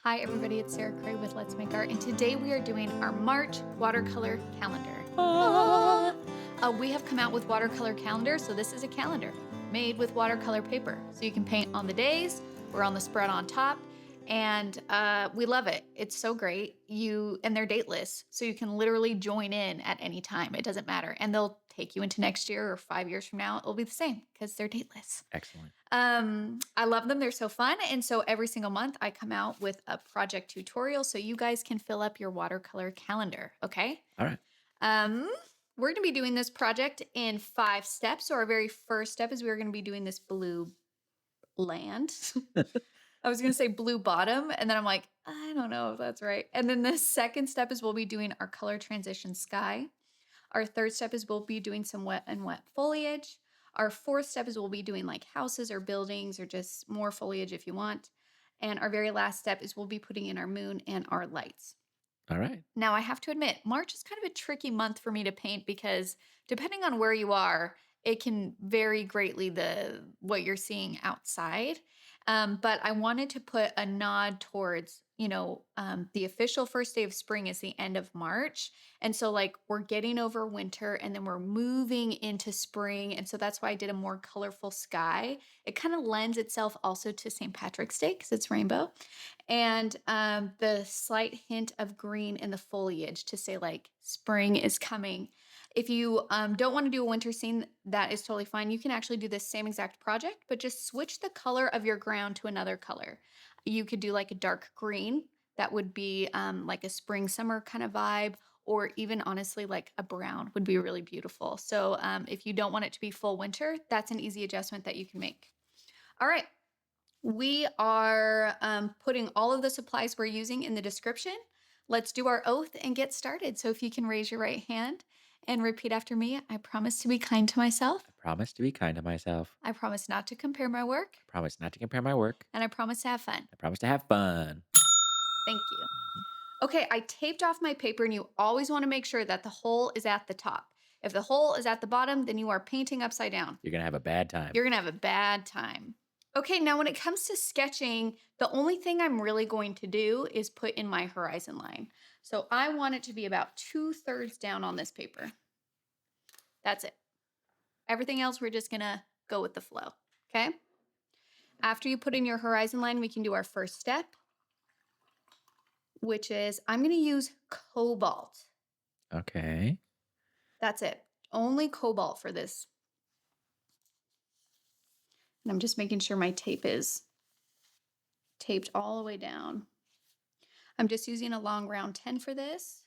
Hi everybody, it's Sarah Cray with Let's Make Art, and today we are doing our March watercolor calendar. Ah. We have come out with watercolor calendars, so this is a calendar made with watercolor paper. So you can paint on the days, we're on the spread on top, and we love it. It's so great. And they're dateless, so you can literally join in at any time. It doesn't matter, and they'll take you into next year or 5 years from now. It'll be the same because they're dateless. Excellent. I love them. They're so fun. And so every single month I come out with a project tutorial so you guys can fill up your watercolor calendar. Okay. All right. Um, we're going to be doing this project in 5 steps. So our very first step is we're going to be doing this blue land. I was going to say blue bottom. And then I'm like, I don't know if that's right. And then the second step is we'll be doing our color transition sky. Our third step is we'll be doing some wet and wet foliage. Our fourth step is we'll be doing like houses or buildings or just more foliage if you want. And our very last step is we'll be putting in our moon and our lights. All right. Now, I have to admit, March is kind of a tricky month for me to paint because depending on where you are, it can vary greatly what you're seeing outside. But I wanted to put a nod towards, the official first day of spring is the end of March. And so, like, we're getting over winter and then we're moving into spring. And so that's why I did a more colorful sky. It kind of lends itself also to St. Patrick's Day because it's rainbow, and the slight hint of green in the foliage to say like spring is coming. If you don't want to do a winter scene, that is totally fine. You can actually do this same exact project, but just switch the color of your ground to another color. You could do like a dark green. That would be like a spring summer kind of vibe, or even honestly like a brown would be really beautiful. So if you don't want it to be full winter, that's an easy adjustment that you can make. All right. We are putting all of the supplies we're using in the description. Let's do our oath and get started. So if you can raise your right hand and repeat after me, I promise to be kind to myself. I promise to be kind to myself. I promise not to compare my work. I promise not to compare my work. And I promise to have fun. I promise to have fun. Thank you. Mhm. Okay, I taped off my paper, and you always want to make sure that the hole is at the top. If the hole is at the bottom, then you are painting upside down. You're going to have a bad time. You're going to have a bad time. Okay, now when it comes to sketching, the only thing I'm really going to do is put in my horizon line. So I want it to be about 2/3 down on this paper. That's it. Everything else, we're just going to go with the flow. Okay? After you put in your horizon line, we can do our first step, which is I'm going to use Cobalt. Okay. That's it. Only Cobalt for this. And I'm just making sure my tape is taped all the way down. I'm just using a long round 10 for this.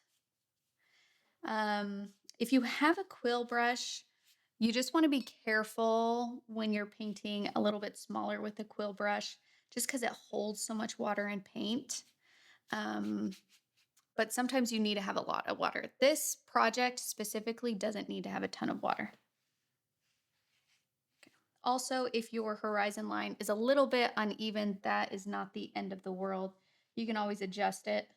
If you have a quill brush, you just want to be careful when you're painting a little bit smaller with a quill brush, just because it holds so much water and paint. But sometimes you need to have a lot of water. This project specifically doesn't need to have a ton of water. Also, if your horizon line is a little bit uneven, that is not the end of the world. You can always adjust it.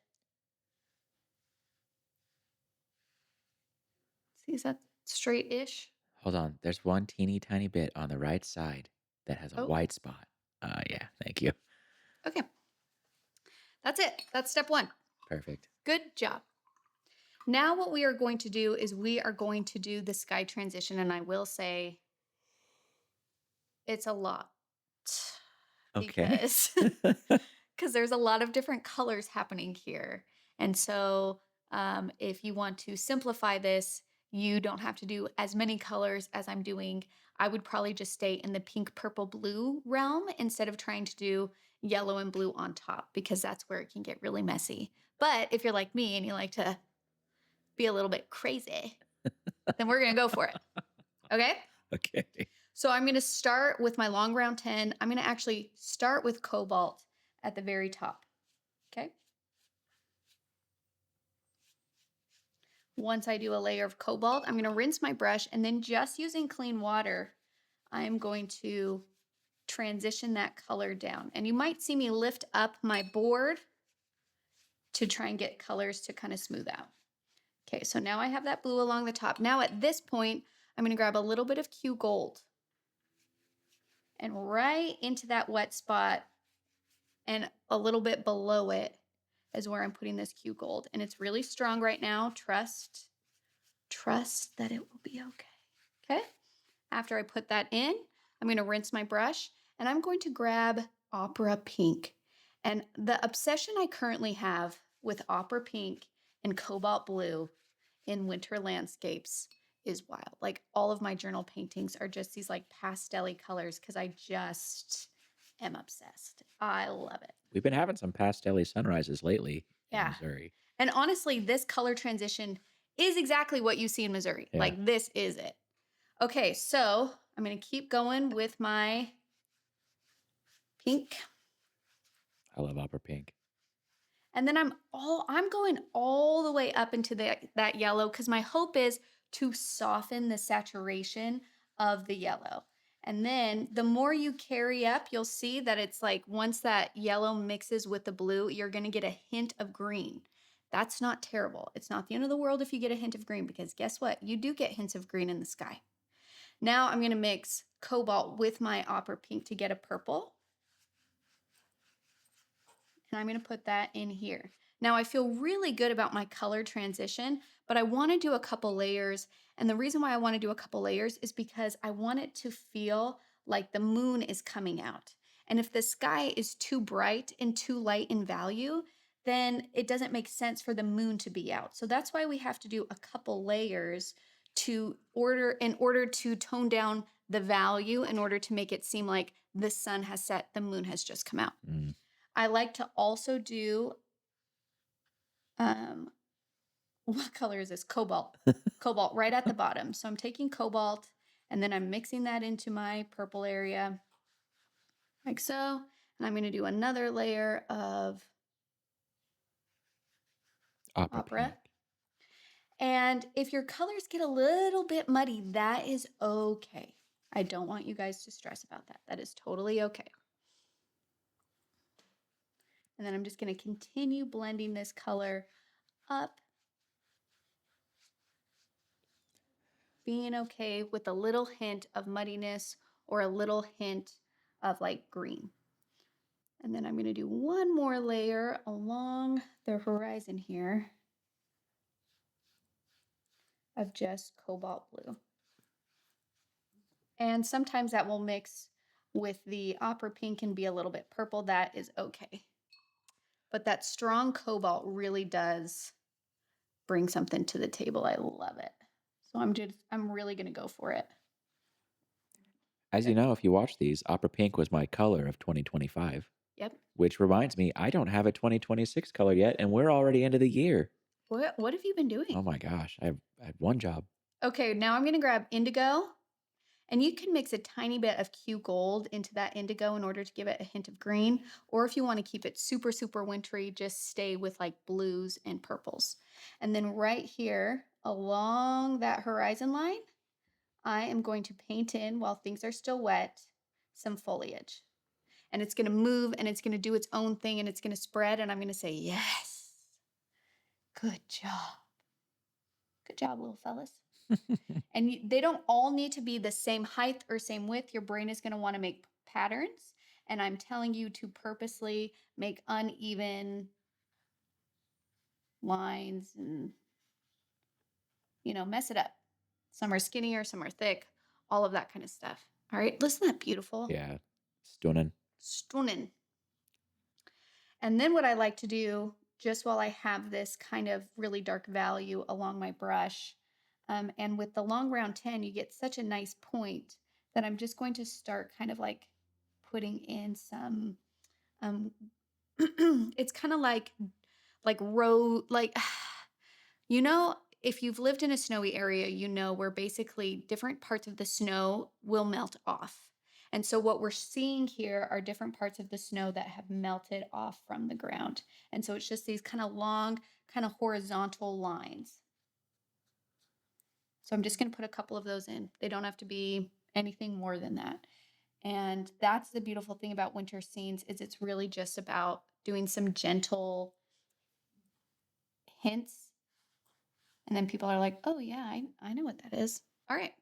See, is that straight-ish? Hold on. There's one teeny tiny bit on the right side that has a Oh, white spot. Yeah. Thank you. okay. That's it. That's step 1. Perfect. Good job. Now what we are going to do is we are going to do the sky transition, and I will say it's a lot Okay. because there's a lot of different colors happening here. And so if you want to simplify this, you don't have to do as many colors as I'm doing. I would probably just stay in the pink, purple, blue realm instead of trying to do yellow and blue on top, because that's where it can get really messy. But if you're like me and you like to be a little bit crazy, then we're going to go for it. Okay? Okay. So I'm going to start with my long round 10. I'm going to actually start with Cobalt at the very top. Okay? Once I do a layer of Cobalt, I'm going to rinse my brush, and then just using clean water, I'm going to transition that color down. And you might see me lift up my board to try and get colors to kind of smooth out. Okay, so now I have that blue along the top. Now at this point, I'm going to grab a little bit of Q Gold, and right into that wet spot, and a little bit below it is where I'm putting this Q gold. And it's really strong right now. Trust that it will be okay. Okay. After I put that in, I'm going to rinse my brush and I'm going to grab opera pink. And the obsession I currently have with opera pink and cobalt blue in winter landscapes is wild. Like all of my journal paintings are just these like pastel colors because I just am obsessed. I love it. We've been having some pastel sunrises lately in Yeah. Missouri. And honestly, this color transition is exactly what you see in Missouri. Yeah, Like this is it. Okay, so I'm going to keep going with my pink. I love opera pink. And then I'm going all the way up into that yellow because my hope is to soften the saturation of the yellow. And then the more you carry up, you'll see that it's like once that yellow mixes with the blue, you're going to get a hint of green. That's not terrible. It's not the end of the world if you get a hint of green because guess what? You do get hints of green in the sky. Now I'm going to mix cobalt with my opera pink to get a purple. And I'm going to put that in here. Now I feel really good about my color transition, but I want to do a couple layers. And the reason why I want to do a couple layers is because I want it to feel like the moon is coming out. And if the sky is too bright and too light in value, then it doesn't make sense for the moon to be out. So that's why we have to do a couple layers in order to tone down the value in order to make it seem like the sun has set, the moon has just come out. Mm. I like to also do, um, what color is this? Cobalt. Cobalt right at the bottom. So I'm taking cobalt and then I'm mixing that into my purple area like so. And I'm going to do another layer of Opera opera. pink. And if your colors get a little bit muddy, that is okay. I don't want you guys to stress about that. That is totally okay. And then I'm just going to continue blending this color up, being okay with a little hint of muddiness or a little hint of like green. And then I'm going to do one more layer along the horizon here of just cobalt blue. And sometimes that will mix with the opera pink and be a little bit purple. That is okay. But that strong cobalt really does bring something to the table. I love it. So I'm really going to go for it. As you know, if you watch these, opera pink was my color of 2025, Yep. which reminds me, I don't have a 2026 color yet, and we're already into the year. What have you been Oh doing? my gosh, I had one job. Okay, now I'm going to grab indigo. And you can mix a tiny bit of Q gold into that indigo in order to give it a hint of green. Or if you want to keep it super, super wintry, just stay with like blues and purples. And then right here along that horizon line, I am going to paint in, while things are still wet, some foliage. And it's going to move and it's going to do its own thing and it's going to spread. And I'm going to say, yes, good job. Good job, little fellas. And they don't all need to be the same height or same width. Your brain is going to want to make patterns. And I'm telling you to purposely make uneven lines and, mess it up. Some are skinnier, some are thick, all of that kind of stuff. All right. Isn't that beautiful? Yeah, stunning. Stunning. And then what I like to do, just while I have this kind of really dark value along my brush, and with the long round 10, you get such a nice point that I'm just going to start kind of like putting in some, um, it's kind of like road, like, if you've lived in a snowy area, where basically different parts of the snow will melt off. And so what we're seeing here are different parts of the snow that have melted off from the ground. And so it's just these kind of long, kind of horizontal lines. So I'm just going to put a couple of those in. They don't have to be anything more than that. And that's the beautiful thing about winter scenes is it's really just about doing some gentle hints. And then people are like, oh yeah, I know what that is. All right.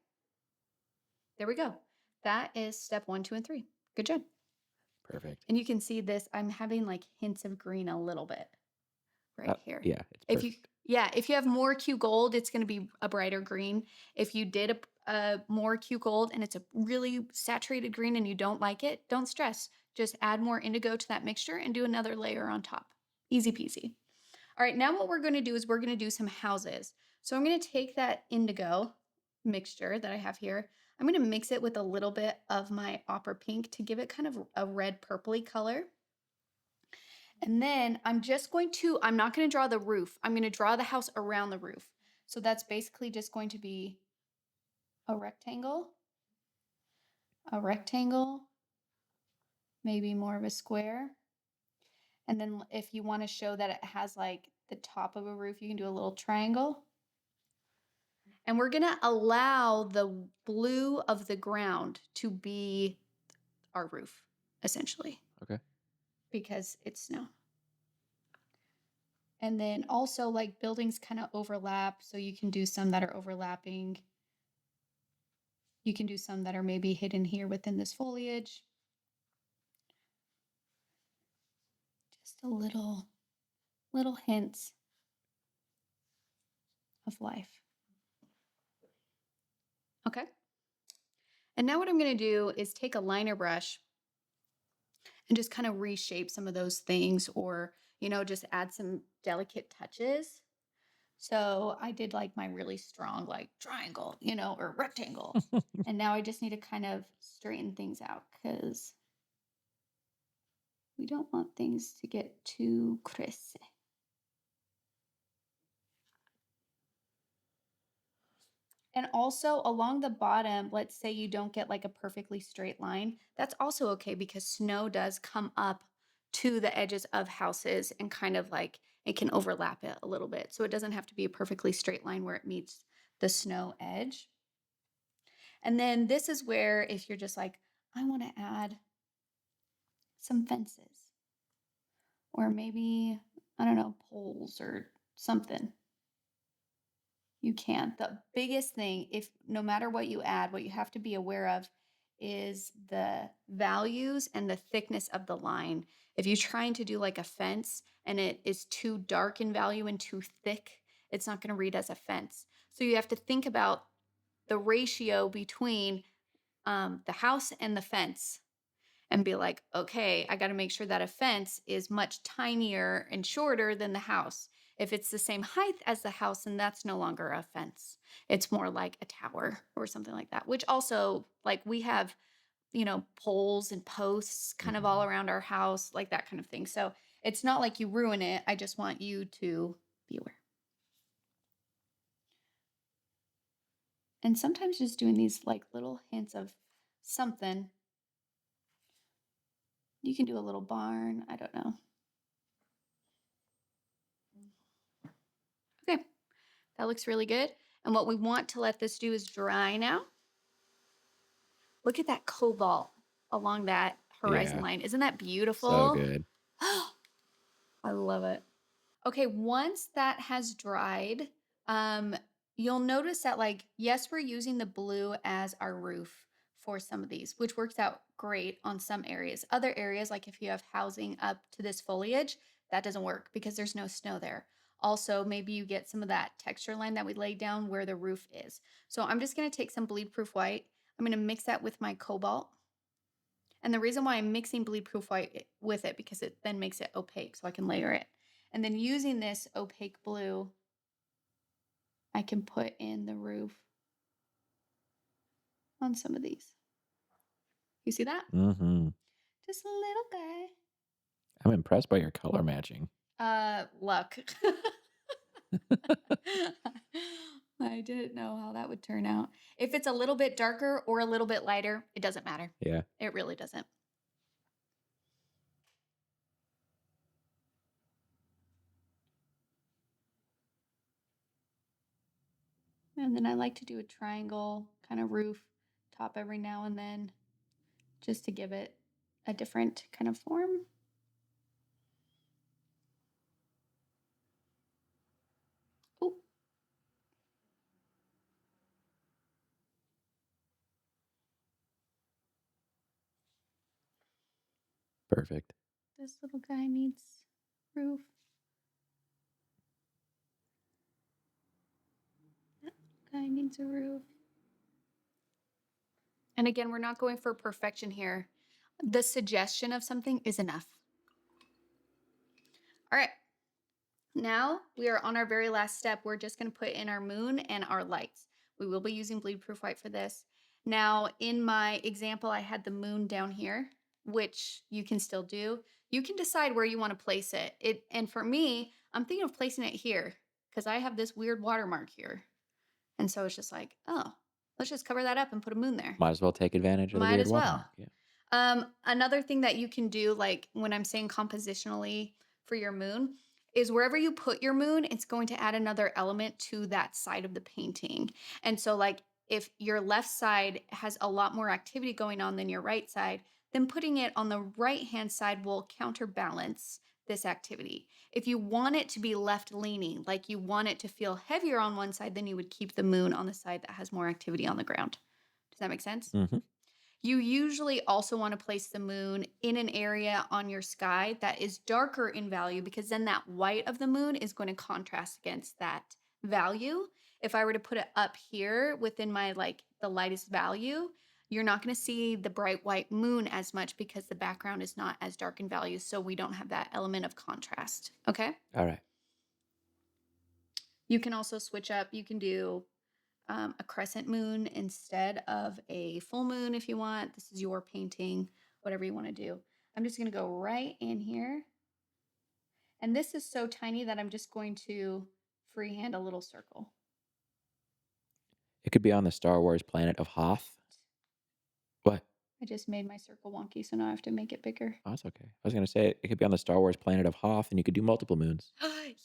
There we go. That is step 1, 2, and 3. Good job. Perfect. And you can see this, I'm having like hints of green a little bit right here. Yeah, it's If you perfect. yeah, if you have more Q gold, it's going to be a brighter green. If you did a more Q gold and it's a really saturated green and you don't like it, don't stress. Just add more indigo to that mixture and do another layer on top. Easy peasy. All right, now what we're going to do is we're going to do some houses. So I'm going to take that indigo mixture that I have here. I'm going to mix it with a little bit of my opera pink to give it kind of a red purpley color. And then I'm not going to draw the roof. I'm going to draw the house around the roof. So that's basically just going to be a rectangle, maybe more of a square. And then if you want to show that it has like the top of a roof, you can do a little triangle. And we're going to allow the blue of the ground to be our roof, essentially, Okay. because it's snow. And then also like buildings kind of overlap. So you can do some that are overlapping. You can do some that are maybe hidden here within this foliage. Just a little hints of life. Okay. And now what I'm going to do is take a liner brush and just kind of reshape some of those things, or, just add some delicate touches. So I did like my really strong, like triangle, or rectangle. And now I just need to kind of straighten things out because we don't want things to get too crazy. And also along the bottom, let's say you don't get like a perfectly straight line. That's also okay because snow does come up to the edges of houses and kind of like it can overlap it a little bit. So it doesn't have to be a perfectly straight line where it meets the snow edge. And then this is where if you're just like, I want to add some fences or maybe, I don't know, poles or something. You can. The biggest thing, if no matter what you add, what you have to be aware of is the values and the thickness of the line. If you're trying to do like a fence and it is too dark in value and too thick, it's not going to read as a fence. So you have to think about the ratio between the house and the fence and be like, okay, I got to make sure that a fence is much tinier and shorter than the house. If it's the same height as the house, then that's no longer a fence. It's more like a tower or something like that, which also, like, we have, poles and posts kind of all Mhm. around our house, like that kind of thing. So it's not like you ruin it. I just want you to be aware. And sometimes just doing these like little hints of something. You can do a little barn. I don't know. Okay. That looks really good. And what we want to let this do is dry now. Look at that cobalt along that horizon Yeah, line. Isn't that so beautiful? good. I love it. Okay, once that has dried, um, you'll notice that, like, yes, we're using the blue as our roof for some of these, which works out great on some areas. Other areas, like if you have housing up to this foliage, that doesn't work because there's no snow there. Also, maybe you get some of that texture line that we laid down where the roof is. So I'm just going to take some bleed proof white. I'm going to mix that with my cobalt. And the reason why I'm mixing bleed proof white with it, because it then makes it opaque so I can layer it. And then using this opaque blue, I can put in the roof on some of these. You see that? Mhm. Just a little guy. I'm impressed by your color matching. Luck. I didn't know how that would turn out. If it's a little bit darker or a little bit lighter, it doesn't matter. Yeah. It really doesn't. And then I like to do a triangle kind of roof top every now and then just to give it a different kind of form. Oh, Perfect. This little guy needs roof. That guy needs a roof. And again, we're not going for perfection here. The suggestion of something is enough. All right. Now we are on our very last step. We're just going to put in our moon and our lights. We will be using bleed proof white for this. Now, in my example, I had the moon down here, which you can still do. You can decide where you want to place it. And for me, I'm thinking of placing it here because I have this weird watermark here. And so it's just like, oh, let's just cover that up and put a moon there. Might as well take advantage of the Might weird as well. watermark. Yeah. Another thing that you can do, like when I'm saying compositionally for your moon, is wherever you put your moon, it's going to add another element to that side of the painting. And so, like, if your left side has a lot more activity going on than your right side, then putting it on the right hand side will counterbalance this activity. If you want it to be left leaning, like you want it to feel heavier on one side, then you would keep the moon on the side that has more activity on the ground. Does that make sense? Hmm. You usually also want to place the moon in an area on your sky that is darker in value because then that white of the moon is going to contrast against that value. If I were to put it up here within my like the lightest value, you're not going to see the bright white moon as much because the background is not as dark in value. So we don't have that element of contrast. Okay. All right. You can also switch up. You can do a crescent moon instead of a full moon if you want. This is your painting, whatever you want to do. I'm just going to go right in here. And this is so tiny that I'm just going to freehand a little circle. It could be on the Star Wars planet of Hoth. What? I just made my circle wonky, so now I have to make it bigger. Oh, that's okay. I was going to say it could be on the Star Wars planet of Hoth, and you could do multiple moons.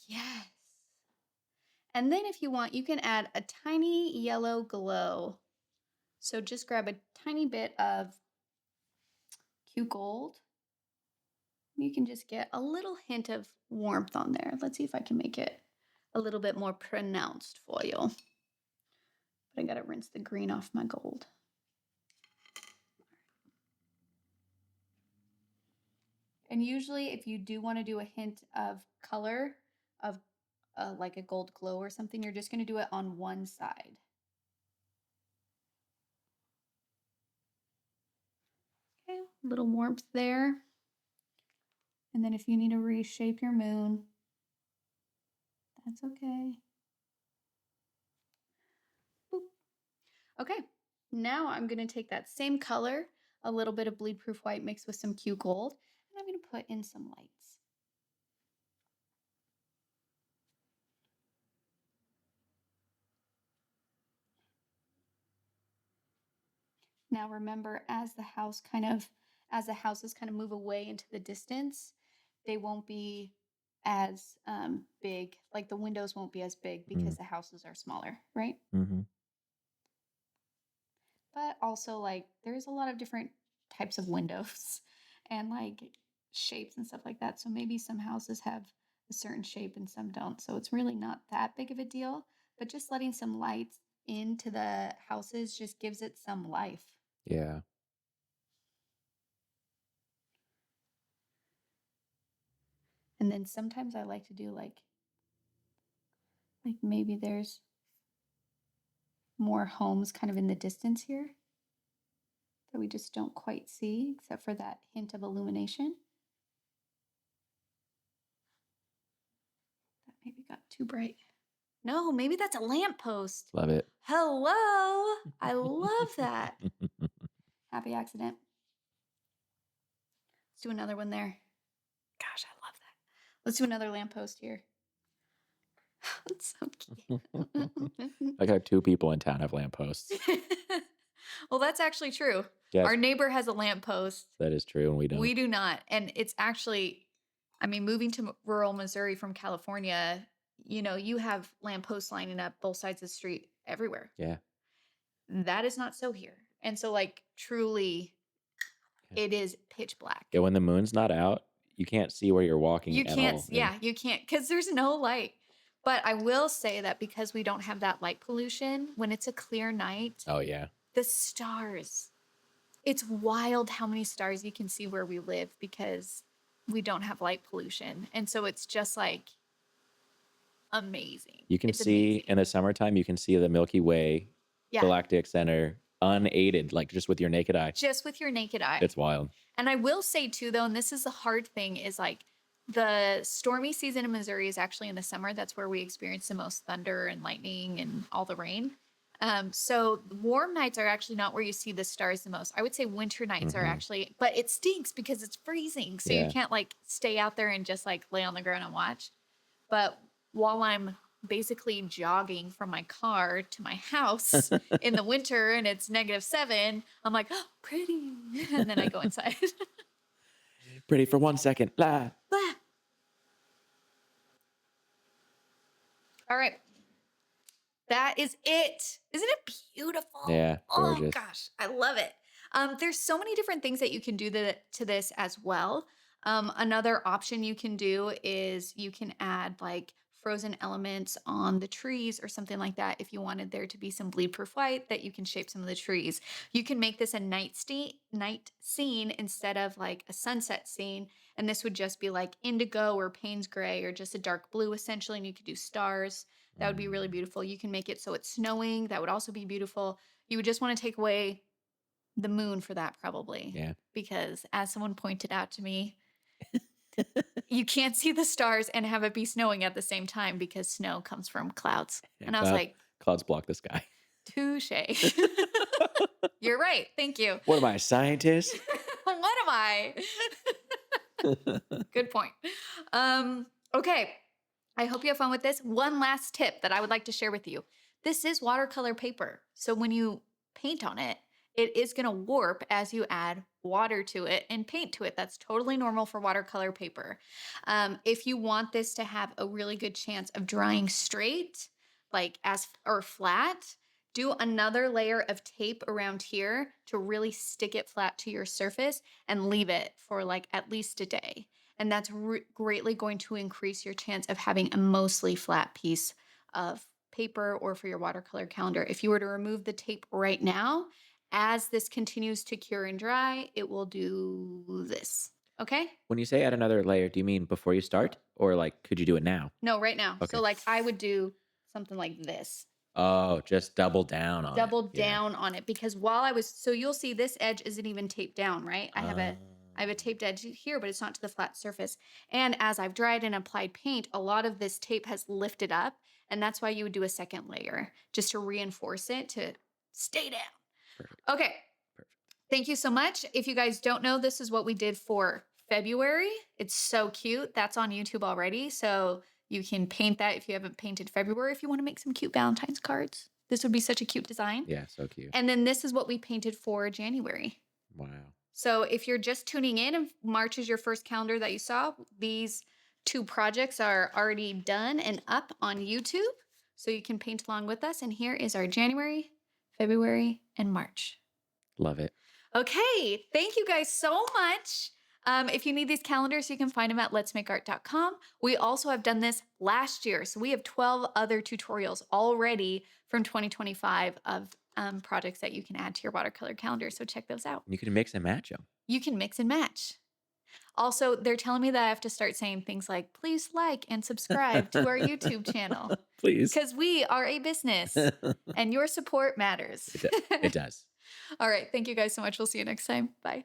Yes. And then if you want, you can add a tiny yellow glow. So just grab a tiny bit of Q Gold. You can just get a little hint of warmth on there. Let's see if I can make it a little bit more pronounced for you. But I gotta rinse the green off my gold. And usually if you do want to do a hint of color of like a gold glow or something, you're just going to do it on one side. Okay, a little warmth there. And then if you need to reshape your moon, that's okay. Boop. Okay, now I'm going to take that same color, a little bit of bleed proof white mixed with some Q gold, and I'm going to put in some lights. Now remember, as the houses kind of move away into the distance, they won't be as big. Like the windows won't be as big because the houses are smaller, right? Mm-hmm. But also, like, there's a lot of different types of windows and like shapes and stuff like that. So maybe some houses have a certain shape and some don't. So it's really not that big of a deal. But just letting some lights into the houses just gives it some life. Yeah. And then sometimes I like to do like maybe there's more homes kind of in the distance here that we just don't quite see except for that hint of illumination. That maybe got too bright. No, maybe that's a lamppost. Love it. Hello. I love that. Happy accident. Let's do another one there. Gosh, I love that. Let's do another lamppost here. It's so cute. I got 2 people in town have lampposts. Well, that's actually true. Yes, Our neighbor has a lamppost. that is true, and we We don't. do not. And it's actually, I mean, moving to rural Missouri from California, you have lampposts lining up both sides of the street everywhere. Yeah. That is not so here. And so, like, truly, Yeah. it is pitch black. Yeah, when the moon's not out, you can't see where you're walking You at can't, all. yeah, you can't, because there's no light. But I will say that because we don't have that light pollution, when it's a clear night, Oh, yeah. the stars It's wild how many stars you can see where we live because we don't have light pollution. And so it's just like amazing. You can It's see amazing. in the summertime, you can see the Milky Way Yeah. galactic center unaided, like just with your naked eye. Just with your naked eye. It's wild. And I will say too, though, and this is the hard thing, is like the stormy season in Missouri is actually in the summer. That's where we experience the most thunder and lightning and all the rain. So warm nights are actually not where you see the stars the most. I would say winter nights are Mhm. actually, but it stinks because it's freezing. So you Yeah. can't like stay out there and just like lay on the ground and watch. But while I'm basically jogging from my car to my house in the winter and it's -7, I'm like, oh, pretty. And then I go inside. Pretty for 1 second. La. Blah. All right. That is it. Isn't it beautiful? Yeah, Oh gorgeous. gosh, I love it. There's so many different things that you can do to this as well. Another option you can do is you can add like frozen elements on the trees or something like that. If you wanted there to be some bleed proof white, that you can shape some of the trees. You can make this a night scene instead of like a sunset scene. And this would just be like indigo or Payne's gray or just a dark blue essentially. And you could do stars. That would be really Mm, beautiful. You can make it so it's snowing. That would also be beautiful. You would just want to take away the moon for that, probably, yeah. because as someone pointed out to me, you can't see the stars and have it be snowing at the same time because snow comes from clouds. Yeah, And I was like, clouds block the sky. touche. You're right. Thank you. What am I, a scientist? What am I? Good point. Okay. I hope you have fun with this. One last tip that I would like to share with you. This is watercolor paper. So when you paint on it, it is going to warp as you add water to it and paint to it. That's totally normal for watercolor paper. If you want this to have a really good chance of drying straight, like as or flat, do another layer of tape around here to really stick it flat to your surface and leave it for like at least a day. And that's greatly going to increase your chance of having a mostly flat piece of paper or for your watercolor calendar. If you were to remove the tape right now, as this continues to cure and dry, it will do this. Okay? When you say add another layer, do you mean before you start? Or like, could you do it now? No, right now. So, Okay. like, I would do something like this. Oh, just double down on it. Double Yeah. down on it because while I was so you'll see this edge isn't even taped down, right? Oh, I have a taped edge here, but it's not to the flat surface. And as I've dried and applied paint, a lot of this tape has lifted up, and that's why you would do a second layer just to reinforce it to stay down. perfect. Okay. Perfect. Thank you so much. If you guys don't know, this is what we did for February. It's so cute. That's on YouTube already. So you can paint that if you haven't painted February, if you want to make some cute Valentine's cards. This would be such a cute design. Yeah, so cute. And then this is what we painted for January. Wow. So if you're just tuning in and March is your first calendar that you saw, these two projects are already done and up on YouTube. So you can paint along with us. And here is our January, February, and March. Love it. Okay, thank you guys so much. If you need these calendars, you can find them at letsmakeart.com. We also have done this last year. So we have 12 other tutorials already from 2025 of projects that you can add to your watercolor calendar. So check those out. You can mix and match them. You can mix and match. Also, they're telling me that I have to start saying things like, please like and subscribe to our YouTube channel Please. because we are a business and your support matters. It does. All right. Thank you guys so much. We'll see you next time. Bye.